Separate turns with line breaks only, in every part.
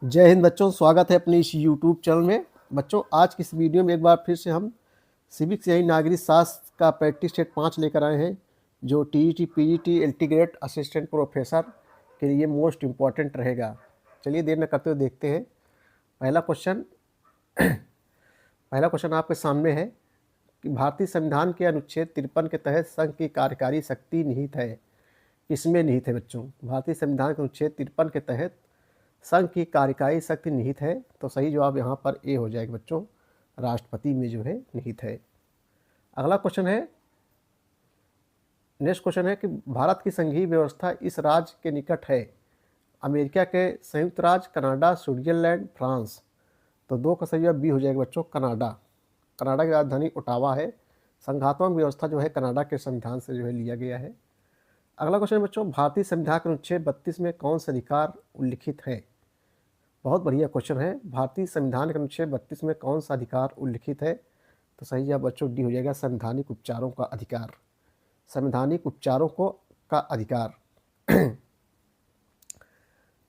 जय हिंद बच्चों, स्वागत है अपने इस यूट्यूब चैनल में। बच्चों, आज की इस वीडियो में एक बार फिर से हम सिविक्स यानी नागरिक शास्त्र का प्रैक्टिस सेट 5 लेकर आए हैं, जो TET PGT integrate assistant professor के लिए मोस्ट इम्पॉर्टेंट रहेगा। चलिए देर न करते हुए देखते हैं। पहला क्वेश्चन पहला क्वेश्चन आपके सामने है कि भारतीय संविधान के अनुच्छेद 53 के तहत संघ की कार्यकारी शक्ति निहित है। किसमें निहित है बच्चों? भारतीय संविधान के अनुच्छेद 53 के तहत संघ की कार्यकारी शक्ति निहित है, तो सही जवाब यहाँ पर ए हो जाएगा बच्चों, राष्ट्रपति में जो है निहित है। अगला क्वेश्चन है, नेक्स्ट क्वेश्चन है कि भारत की संघीय व्यवस्था इस राज्य के निकट है। अमेरिका के संयुक्त राज्य, कनाडा, स्विट्जरलैंड, फ्रांस। तो दो का सही जवाब बी हो जाएगा बच्चों, कनाडा। कनाडा की राजधानी ओटावा है। संघात्मक व्यवस्था जो है कनाडा के संविधान से जो है लिया गया है। अगला क्वेश्चन है बच्चों, भारतीय संविधान के अनुच्छेद 32 में कौन सा अधिकार उल्लिखित है? बहुत बढ़िया क्वेश्चन है। भारतीय संविधान के अनुच्छेद 32 में कौन सा अधिकार उल्लिखित है? तो सही जवाब बच्चों डी हो जाएगा, संवैधानिक उपचारों का अधिकार। संवैधानिक उपचारों को का अधिकार।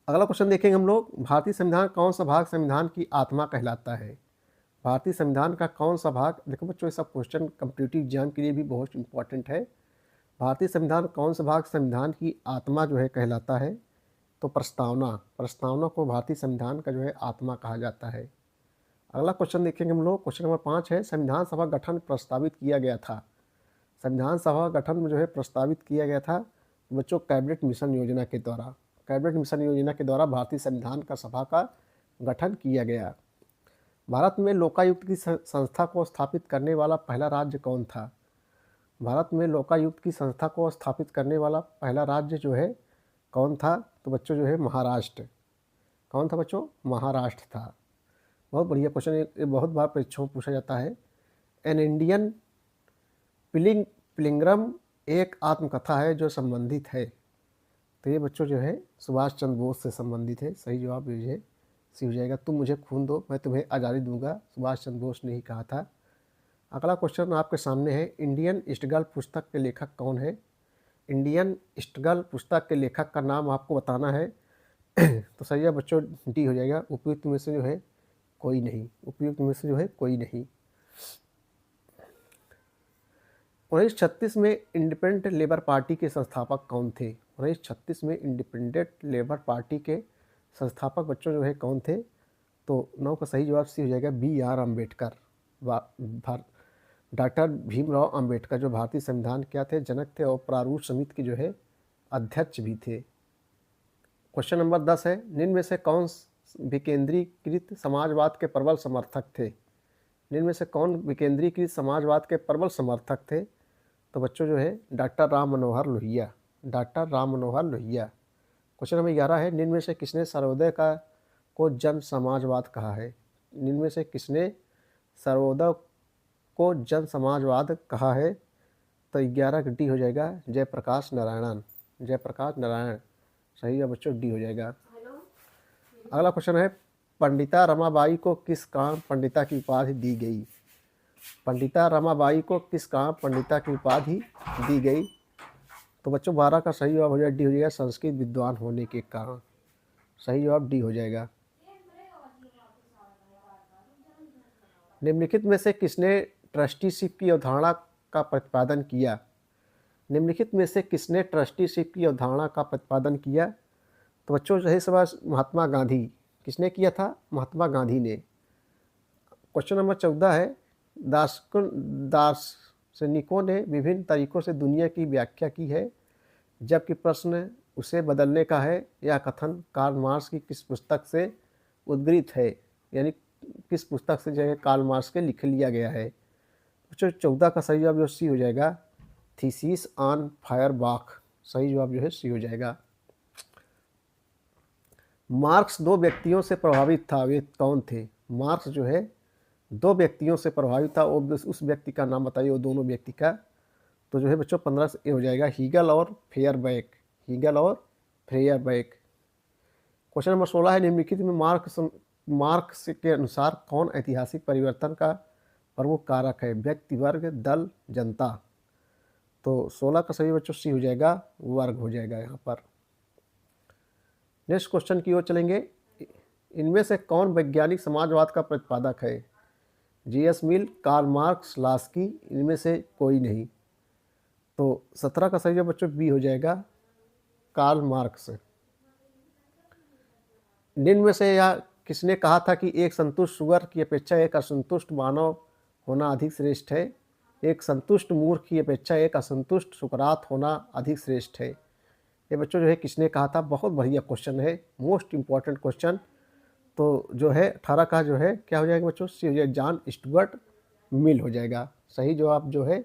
अगला क्वेश्चन देखेंगे हम लोग, भारतीय संविधान कौन सा भाग संविधान की आत्मा कहलाता है? भारतीय संविधान का कौन सा भाग, देखो बच्चों ये सब क्वेश्चन कम्पिटिटिव एग्जाम के लिए भी बहुत इंपॉर्टेंट है। भारतीय संविधान कौन सा भाग संविधान की आत्मा जो है कहलाता है? तो प्रस्तावना को भारतीय संविधान का जो है आत्मा कहा जाता है। अगला क्वेश्चन देखेंगे हम लोग, क्वेश्चन नंबर 5 है, संविधान सभा गठन प्रस्तावित किया गया था। संविधान सभा गठन में जो है प्रस्तावित किया गया था बच्चों कैबिनेट मिशन योजना के द्वारा। कैबिनेट मिशन योजना के द्वारा भारतीय संविधान का सभा का गठन किया गया। भारत में लोकायुक्त की संस्था को स्थापित करने वाला पहला राज्य कौन था? भारत में लोकायुक्त की संस्था को स्थापित करने वाला पहला राज्य जो है कौन था? तो बच्चों जो है महाराष्ट्र। कौन था बच्चों? महाराष्ट्र था। बहुत बढ़िया क्वेश्चन, ये बहुत बार परीक्षाओं में पूछा जाता है। एन इंडियन पिलिंग्रम एक आत्मकथा है जो संबंधित है। तो ये बच्चों जो है सुभाष चंद्र बोस से संबंधित है। सही जवाब ये है सी हो जाएगा, तुम मुझे खून दो मैं तुम्हें आज़ादी दूंगा, सुभाष चंद्र बोस ने ही कहा था। अगला क्वेश्चन आपके सामने है, इंडियन ईस्टगल पुस्तक के लेखक कौन है? इंडियन ईस्टगल पुस्तक के लेखक का नाम आपको बताना है। तो सही है बच्चों, डी हो जाएगा, उपयुक्त में से जो है कोई नहीं। उपयुक्त में से जो है कोई नहीं। 1936 में इंडिपेंडेंट लेबर पार्टी के संस्थापक कौन थे? 1936 में इंडिपेंडेंट लेबर पार्टी के संस्थापक बच्चों जो है कौन थे? तो 9 का सही जवाब सी हो जाएगा, B R Ambedkar. Doctor Bhimrao Ambedkar जो भारतीय संविधान क्या थे, जनक थे और प्रारूप समिति के जो है अध्यक्ष भी थे। क्वेश्चन नंबर 10 है, निम्न में से कौन विकेंद्रीकृत समाजवाद के प्रबल समर्थक थे? निम्न में से कौन विकेंद्रीकृत समाजवाद के प्रबल समर्थक थे? तो बच्चों जो है doctor Ram Manohar Lohia. Doctor Ram Manohar Lohia. Question number 11 है, निम्न में से किसने सर्वोदय को जन समाजवाद कहा है? निम्न में से किसने सर्वोदय को जन समाजवाद कहा है? तो 11 डी हो जाएगा, जयप्रकाश नारायण। जयप्रकाश नारायण। सही है बच्चों, डी हो जाएगा। अगला क्वेश्चन है, पंडिता रमाबाई को किस काम पंडिता की उपाधि दी गई? पंडिता रमाबाई को किस काम पंडिता की उपाधि दी गई? तो बच्चों 12 का सही जवाब हो जाएगा, डी हो जाएगा, संस्कृत विद्वान होने के कारण। सही जवाब डी हो जाएगा। निम्नलिखित में से किसने ट्रस्टीशिप की अवधारणा का प्रतिपादन किया? निम्नलिखित में से किसने ट्रस्टीशिप की अवधारणा का प्रतिपादन किया? तो बच्चों सही सवाल महात्मा गांधी। किसने किया था? महात्मा गांधी ने। क्वेश्चन नंबर 14 है, दार्शनिकों ने विभिन्न तरीकों से दुनिया की व्याख्या की है, जबकि प्रश्न उसे बदलने का है। यह कथन कार्ल मार्क्स की किस पुस्तक से उद्धृत है? यानी किस पुस्तक से जो है कार्ल मार्क्स के लिख लिया गया है? बच्चों 14 का सही जवाब जो सी हो जाएगा, थीसिस ऑन फायरबाख। सही जवाब जो है सी हो जाएगा। मार्क्स दो व्यक्तियों से प्रभावित था, वे कौन थे? मार्क्स जो है दो व्यक्तियों से प्रभावित था, और उस व्यक्ति का नाम बताइए, वो दोनों व्यक्ति का। तो जो है बच्चों 15 से हो जाएगा, हीगल और फेयरबैक। हीगल और फेयरबैक। क्वेश्चन नंबर 16 है, निम्नलिखित में मार्क्स के अनुसार कौन ऐतिहासिक परिवर्तन का प्रमुख कारक है? व्यक्ति, वर्ग, दल, जनता। तो 16 का सही बच्चों सी हो जाएगा, वर्ग हो जाएगा यहाँ पर। नेक्स्ट क्वेश्चन की ओर चलेंगे। इनमें से कौन वैज्ञानिक समाजवाद का प्रतिपादक है? जी.एस. मिल, कार्ल मार्क्स, लास्की, इनमें से कोई नहीं। तो 17 का सही जवाब बच्चों बी हो जाएगा, कार्ल मार्क्स। निम्न में से यह किसने कहा था कि एक संतुष्ट सुअर की अपेक्षा एक असंतुष्ट मानव होना अधिक श्रेष्ठ है? एक संतुष्ट मूर्ख की अपेक्षा एक असंतुष्ट सुकरात होना अधिक श्रेष्ठ है। ये बच्चों जो है किसने कहा था? बहुत बढ़िया क्वेश्चन है, मोस्ट इम्पॉर्टेंट क्वेश्चन। तो जो है 18 का जो है क्या हो जाएगा बच्चों? सी हो जाएगा, जॉन स्टुअर्ट मिल हो जाएगा। सही जवाब जो है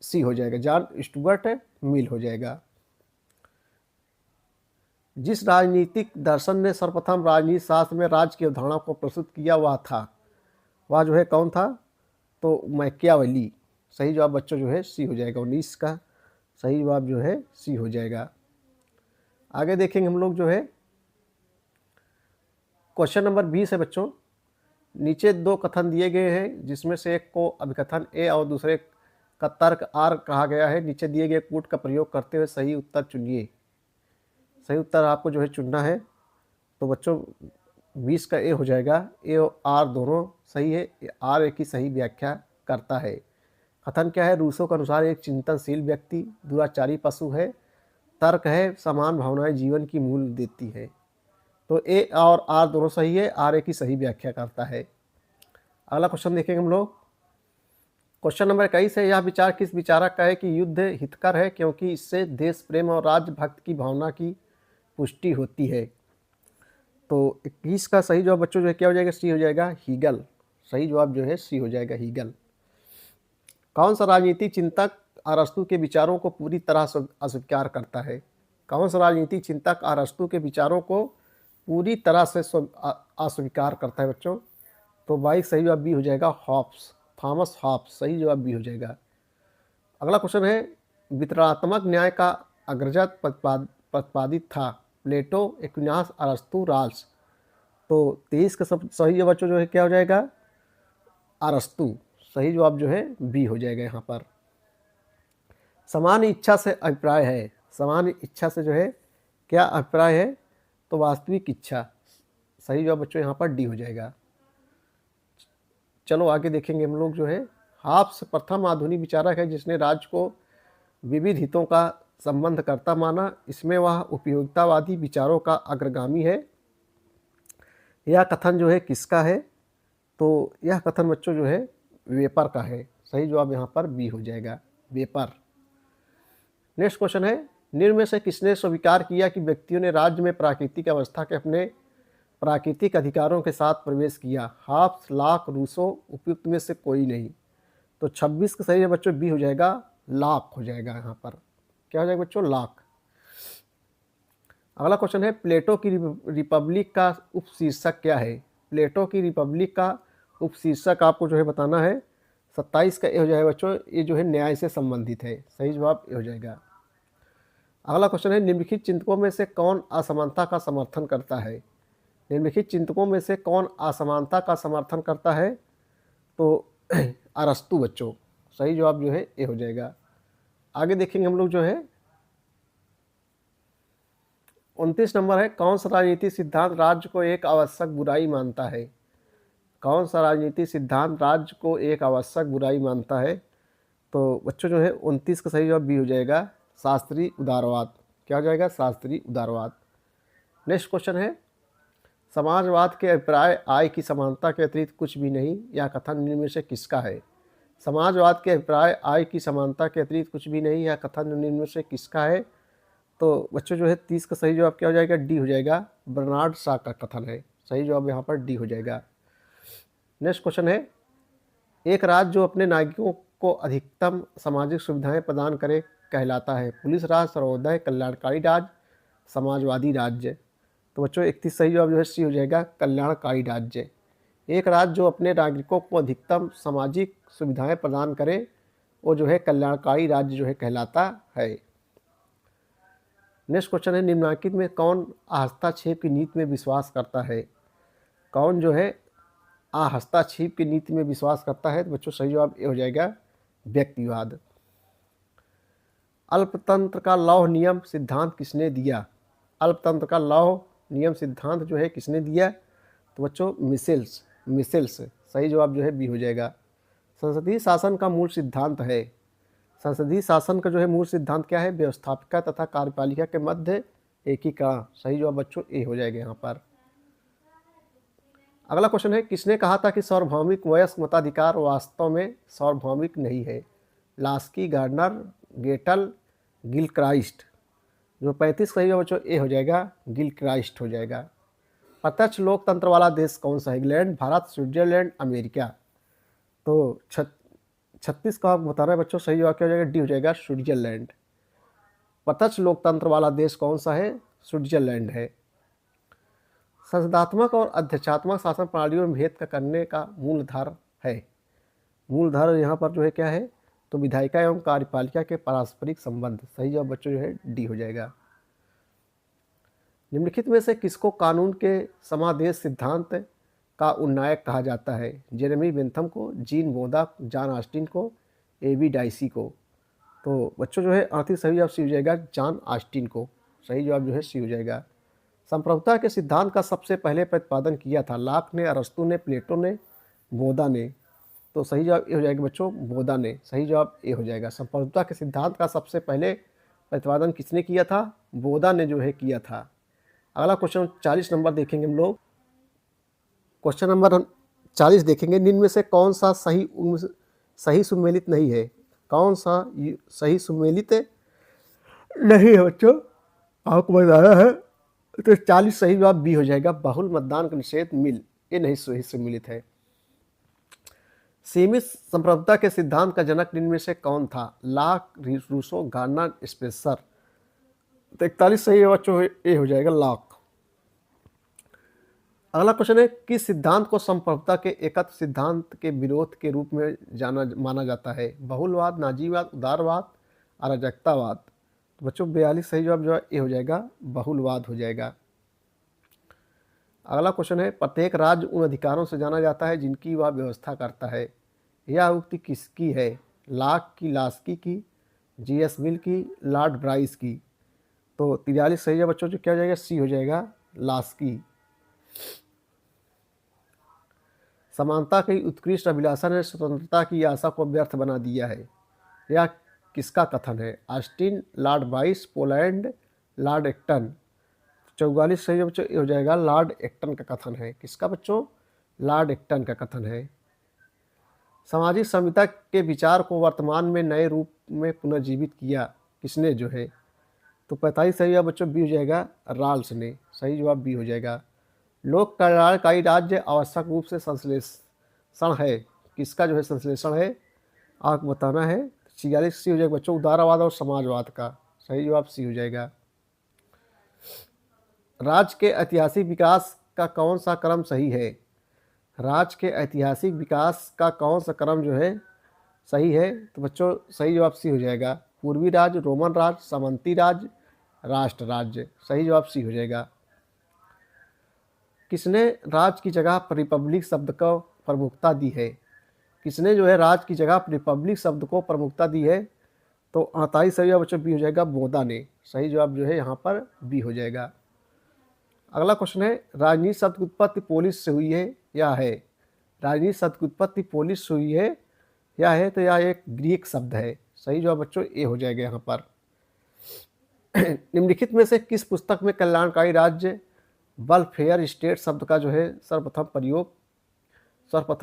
सी हो जाएगा, जॉन स्टुअर्ट मिल हो जाएगा। जिस राजनीतिक दर्शन ने सर्वप्रथम राजनीति शास्त्र में राज्य की अवधारणा को प्रस्तुत किया वह जो है कौन था? तो मैकियावेली। सही जवाब बच्चों जो है सी हो जाएगा, 19 का सही जवाब जो है सी हो जाएगा। आगे देखेंगे हम लोग जो है क्वेश्चन नंबर 20 है बच्चों। नीचे दो कथन दिए गए हैं जिसमें से एक को अभिकथन ए और दूसरे का तर्क आर कहा गया है। नीचे दिए गए कूट का प्रयोग करते हुए सही उत्तर चुनिए। सही उत्तर आपको जो है चुनना है। तो बच्चों 20 का ए हो जाएगा, ए और आर दोनों सही है। आर एक ही सही व्याख्या करता है। कथन क्या है? रूसो के अनुसार एक चिंतनशील व्यक्ति दुराचारी पशु है। तर्क है समान भावनाएं जीवन की मूल देती है। तो ए और आर दोनों सही है, आर एक ही सही व्याख्या करता है। अगला क्वेश्चन देखेंगे हम लोग। क्वेश्चन नंबर 21 है, यह विचार किस विचारक का है कि युद्ध हितकर है क्योंकि इससे देश प्रेम और राज्य भक्त की भावना की पुष्टि होती है? तो 21 का सही जवाब बच्चों जो है क्या हो जाएगा? सी हो जाएगा, हीगल। सही जवाब जो है सी हो जाएगा, हीगल। कौन सा राजनीतिक चिंतक अरस्तु के विचारों को पूरी तरह से अस्वीकार करता है? कौन सा राजनीतिक चिंतक अरस्तु के विचारों को पूरी तरह से अस्वीकार करता है बच्चों? तो 22 सही जवाब बी हो जाएगा, हॉब्स, थॉमस हॉब्स। सही जवाब बी हो जाएगा। अगला क्वेश्चन है, वितरणात्मक न्याय का अग्रजत प्रतिपादित था? प्लेटो, एक्विनास, अरस्तु, राल्स। तो 23 का सब सही जवाब बच्चों जो है क्या हो जाएगा? अरस्तु। सही जवाब जो है बी हो जाएगा यहाँ पर। सामान्य इच्छा से अभिप्राय है? सामान्य इच्छा से जो है क्या अभिप्राय है? तो वास्तविक इच्छा। सही जवाब बच्चों यहाँ पर डी हो जाएगा। चलो आगे देखेंगे हम लोग जो है। हॉब्स प्रथम आधुनिक विचारक है जिसने राज्य को विविध हितों का संबंध करता माना। इसमें वह उपयोगितावादी विचारों का अग्रगामी है। यह कथन जो है किसका है? तो यह कथन बच्चों जो है वेपर का है। सही जवाब यहाँ पर बी हो जाएगा, वेपर। नेक्स्ट क्वेश्चन है, निम्न में से किसने स्वीकार किया कि व्यक्तियों ने राज्य में प्राकृतिक अवस्था के अपने प्राकृतिक अधिकारों के साथ प्रवेश किया? हॉब्स, लॉक, रूसो, उपयुक्त में से कोई नहीं। तो 26 का सही है बच्चों बी हो जाएगा, लॉक हो जाएगा। यहाँ पर क्या हो जाएगा बच्चों? लॉक। अगला क्वेश्चन है, प्लेटो की रिपब्लिक का उपशीर्षक क्या है? प्लेटो की रिपब्लिक का उपशीर्षक आपको जो है बताना है। 27 का ए हो जाएगा बच्चों, ये जो है न्याय से संबंधित है। सही जवाब ए हो जाएगा। अगला क्वेश्चन है, निम्नलिखित चिंतकों में से कौन असमानता का समर्थन करता है? निम्नलिखित चिंतकों में से कौन असमानता का समर्थन करता है? तो अरस्तु बच्चों। सही जवाब जो है ए हो जाएगा। आगे देखेंगे हम लोग जो है 29 नंबर है, कौन सा राजनीतिक सिद्धांत राज्य को एक आवश्यक बुराई मानता है? कौन सा राजनीतिक सिद्धांत राज्य को एक आवश्यक बुराई मानता है? तो बच्चों जो है 29 का सही जवाब बी हो जाएगा, शास्त्रीय उदारवाद। क्या हो जाएगा? शास्त्रीय उदारवाद। नेक्स्ट क्वेश्चन है, समाजवाद के अभिप्राय आय की समानता के अतिरिक्त कुछ भी नहीं, यह कथन निम्न में से किसका है? समाजवाद के अभिप्राय आय की समानता के अतिरिक्त कुछ भी नहीं, यह कथन निम्न में से किसका है? तो बच्चों जो है 30 का सही जवाब क्या हो जाएगा? डी हो जाएगा, बर्नार्ड शॉ का कथन है। सही जवाब यहाँ पर डी हो जाएगा। नेक्स्ट क्वेश्चन है, एक राज्य जो अपने नागरिकों को अधिकतम सामाजिक सुविधाएं प्रदान करे कहलाता है? पुलिस राज, सर्वोदय, कल्याणकारी राज्य, समाजवादी राज्य। तो बच्चों 31 सही जवाब जो है सी हो जाएगा, कल्याणकारी राज्य। एक राज्य जो अपने नागरिकों को अधिकतम सामाजिक सुविधाएं प्रदान करे वो जो है कल्याणकारी राज्य जो है कहलाता है। नेक्स्ट क्वेश्चन है, निम्नलिखित में कौन हस्तक्षेप की नीति में विश्वास करता है? कौन जो है हस्तक्षेप की नीति में विश्वास करता है? तो बच्चों सही जवाब ये हो जाएगा, व्यक्तिवाद। अल्पतंत्र का लौह नियम सिद्धांत किसने दिया? अल्पतंत्र का लौह नियम सिद्धांत जो है किसने दिया? तो बच्चों मिसेल्स, मिसेल्स सही जवाब जो है बी हो जाएगा। संसदीय शासन का मूल सिद्धांत है, संसदीय शासन का जो है मूल सिद्धांत क्या है, व्यवस्थापिका तथा कार्यपालिका के मध्य एकीकरण, सही जवाब बच्चों ए हो जाएगा यहाँ पर। अगला क्वेश्चन है, किसने कहा था कि सार्वभौमिक वयस्क मताधिकार वास्तव में सार्वभौमिक नहीं है? Laski, Gardner, Gettell, Gilchrist. जो 35 सही है बच्चों ए हो जाएगा, गिलक्राइस्ट हो जाएगा। प्रत्यक्ष लोकतंत्र वाला देश कौन सा है? England, Bharat, Switzerland, America. तो 36 का आपको बताना है बच्चों, सही जवाब क्या हो जाएगा, डी हो जाएगा, स्विट्जरलैंड। प्रत्यक्ष लोकतंत्र वाला देश कौन सा है? स्विट्जरलैंड है। संसदात्मक और अध्यक्षात्मक शासन प्रणालियों में भेद का करने का मूलधार है, मूलधार यहाँ पर जो है क्या है, तो विधायिका एवं कार्यपालिका के पारस्परिक संबंध, सही जवाब बच्चों जो है डी हो जाएगा। निम्नलिखित में से किसको कानून के समादेश सिद्धांत का उन्नायक कहा जाता है? जेरेमी बेंथम को, जीन बोदा, जॉन ऑस्टिन को, एबी डाइसी को। तो बच्चों जो है आखिरी सही जवाब सी हो जाएगा, जॉन ऑस्टिन को, सही जवाब जो है सी हो जाएगा। संप्रभुता के सिद्धांत का सबसे पहले प्रतिपादन किया था? लाक ने, अरस्तु ने, प्लेटो ने, बोदा ने। तो सही जवाब ए हो जाएगा बच्चों, बोदा ने, सही जवाब ए हो जाएगा। संप्रभुता के सिद्धांत का सबसे पहले प्रतिपादन किसने किया था? बोदा ने जो है किया था। अगला क्वेश्चन 40 नंबर देखेंगे हम लोग। क्वेश्चन नंबर 40 देखेंगे, निम्न में से कौन सा सही सुमेलित नहीं है? कौन सा सही सुमेलित नहीं है बच्चों, आपको बताना है। तो 40 सही जवाब बी हो जाएगा, बहुल मतदान का निषेध मिल, ये नहीं सही सुमेलित है। सीमित संप्रभुता के सिद्धांत का जनक निम्न में से कौन था? लाक, रूसो, गार्डनर, स्पेंसर। तो 41 सही बच्चों ए हो जाएगा, लाक। अगला क्वेश्चन है, किस सिद्धांत को संप्रभुता के एकत्व सिद्धांत के विरोध के रूप में माना जाता है? बहुलवाद, नाजीवाद, उदारवाद, अराजकतावाद। तो बच्चों 42 सही जवाब जो है ए हो जाएगा, बहुलवाद हो जाएगा। अगला क्वेश्चन है, प्रत्येक राज्य उन अधिकारों से जाना जाता है जिनकी वह व्यवस्था करता है। यह उक्ति किसकी है? लाक की, लास्की की, जीएस मिल की, लॉर्ड ब्राइस की। तो 43 सही है बच्चों, जो क्या हो जाएगा, सी हो जाएगा, लास्की। समानता की उत्कृष्ट अभिलाषा ने स्वतंत्रता की आशा को व्यर्थ बना दिया है, यह किसका कथन है? Austin, lord Bryce, Poland, lord Acton. 44 सही बच्चों हो जाएगा, लॉर्ड एक्टन का कथन है। किसका बच्चों? लॉर्ड एक्टन का कथन है। सामाजिक संहिता के विचार को वर्तमान में नए रूप में पुनर्जीवित किया किसने जो है? तो 45 सही जवाब बच्चों बी हो जाएगा, राल्स ने, सही जवाब बी हो जाएगा। लोक कल्याणकारी राज्य आवश्यक रूप से संश्लेषण है, किसका जो है संश्लेषण है, आपको बताना है। 46 सी हो जाएगा बच्चों, उदारवाद और समाजवाद का, सही जवाब सी हो जाएगा। राज्य के ऐतिहासिक विकास का कौन सा क्रम सही है? राज्य के ऐतिहासिक विकास का कौन सा क्रम जो है सही है? तो बच्चों सही जवाब सी हो जाएगा, पूर्वी राज्य, रोमन राज्य, सामंती राज्य, राष्ट्र राज्य, सही जवाब सी हो जाएगा। किसने राज्य की जगह रिपब्लिक शब्द को प्रमुखता दी है? किसने जो है राज्य की जगह रिपब्लिक शब्द को प्रमुखता दी है? तो 28 सही जवाब बच्चों बी हो जाएगा, बोदा ने, सही जवाब जो है यहाँ पर बी हो जाएगा। अगला क्वेश्चन है, राजनीति शब्द की उत्पत्ति पोलिस से हुई है या है? राजनीति शब्द की उत्पत्ति पोलिस से हुई है या है? तो यह एक ग्रीक शब्द है, सही जवाब बच्चों ए हो जाएगा यहाँ पर। निम्नलिखित में से किस पुस्तक में कल्याणकारी राज्य वेलफेयर स्टेट शब्द का जो है सर्वप्रथम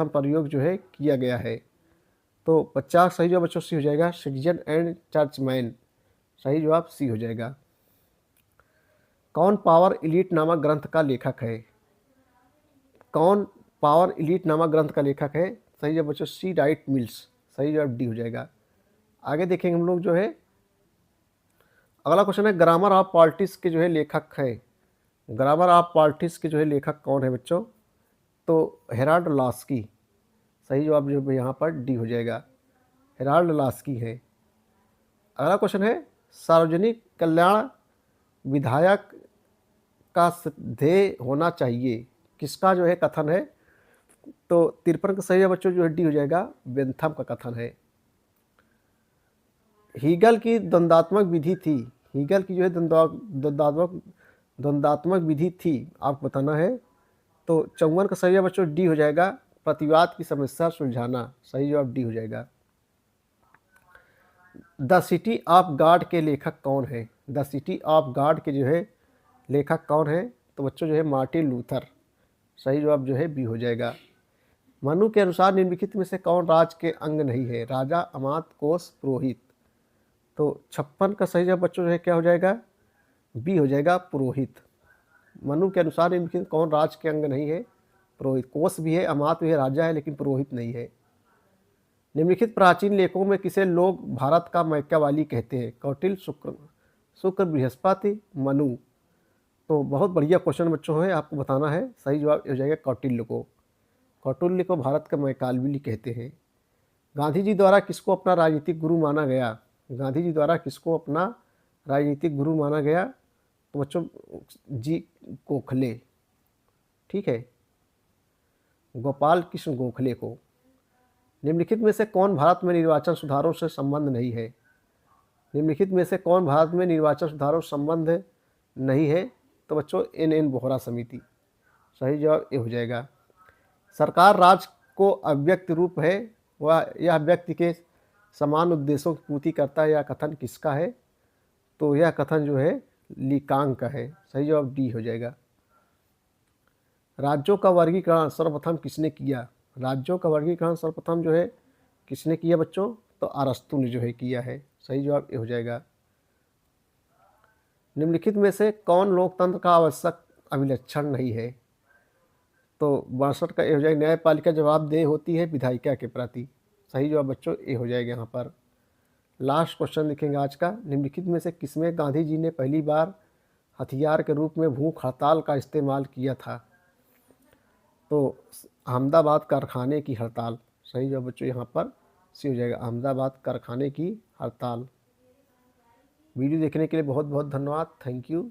प्रयोग जो है किया गया है? तो 50 सही जवाब बच्चों सी हो जाएगा, सिटीजन एंड चर्चमैन, सही जवाब सी हो जाएगा। कौन पावर इलीट नामक ग्रंथ का लेखक है? कौन पावर इलीट नामक ग्रंथ का लेखक है? सही जवाब बच्चों सी, राइट मिल्स, सही जवाब डी हो जाएगा। आगे देखेंगे हम लोग जो है, अगला क्वेश्चन है, ग्रामर ऑफ पॉलिटिक्स के जो है लेखक है। ग्रामर ऑफ पॉलिटिक्स के जो है लेखक कौन है बच्चों? तो हेराल्ड लास्की, सही जवाब जो है यहाँ पर डी हो जाएगा, हेराल्ड लास्की है। अगला क्वेश्चन है, सार्वजनिक कल्याण विधायक का ध्येय होना चाहिए, किसका जो है कथन है? तो 53 का सही है बच्चों जो है डी हो जाएगा, बेंथम का कथन है। हीगल की द्वंद्वात्मक विधि थी, हीगल की जो है द्वंद्वात्मक विधि थी, आपको बताना है। तो 54 का सही जवाब बच्चों डी हो जाएगा, प्रतिवाद की समस्या सुलझाना। सही जवाब डी हो जाएगा। द सिटी ऑफ गॉड के लेखक कौन है? द सिटी ऑफ गॉड के जो है लेखक कौन है? तो बच्चों जो है मार्टिन लूथर। सही जवाब जो है बी हो जाएगा। मनु के अनुसार निम्नलिखित में से कौन राज के अंग नहीं है? राजा, अमात्य, कोष, पुरोहित। तो 56 का सही जवाब बच्चों जो है क्या हो जाएगा? बी हो जाएगा, पुरोहित। मनु के अनुसार निम्नलिखित कौन राज के अंग नहीं है? पुरोहित। कोष भी है, अमात्य भी है, राजा है, लेकिन पुरोहित नहीं है। निम्नलिखित प्राचीन लेखों में किसे लोग भारत का मैक्यावाली कहते हैं? कौटिल्य, शुक्र, बृहस्पति, मनु। तो बहुत बढ़िया क्वेश्चन बच्चों है, आपको बताना है। सही जवाब हो जाएगा कौटिल्य को। कौटिल्य को भारत का मैक्यावाली कहते हैं। गांधी जी द्वारा किसको अपना राजनीतिक गुरु माना गया? गांधी जी द्वारा किसको अपना राजनीतिक गुरु माना गया? तो बच्चों जी गोखले। ठीक है, गोपाल कृष्ण गोखले को। निम्नलिखित में से कौन भारत में निर्वाचन सुधारों से संबंध नहीं है? निम्नलिखित में से कौन भारत में निर्वाचन सुधारों से संबंध नहीं है? तो बच्चों एन बोहरा समिति। सही जवाब ये हो जाएगा। सरकार राज को अव्यक्त रूप है, वह यह व्यक्ति के समान उद्देश्यों की पूर्ति करता है। यह कथन किसका है? तो यह कथन जो है लीकांग का है। सही जवाब डी हो जाएगा। राज्यों का वर्गीकरण सर्वप्रथम किसने किया? राज्यों का वर्गीकरण सर्वप्रथम जो है किसने किया बच्चों? तो अरस्तु ने जो है किया है। सही जवाब ये हो जाएगा। निम्नलिखित में से कौन लोकतंत्र का आवश्यक अभिलक्षण नहीं है? तो 62 का ये हो जाएगा, न्यायपालिका जवाबदेह होती है विधायिका के प्रति। सही जवाब बच्चों ये हो जाएगा यहाँ पर। लास्ट क्वेश्चन लिखेंगे आज का। निम्नलिखित में से किसमें गांधी जी ने पहली बार हथियार के रूप में भूख हड़ताल का इस्तेमाल किया था? तो अहमदाबाद कारखाने की हड़ताल। सही जवाब बच्चों यहाँ पर सी हो जाएगा, अहमदाबाद कारखाने की हड़ताल। वीडियो देखने के लिए बहुत बहुत धन्यवाद। Thank you.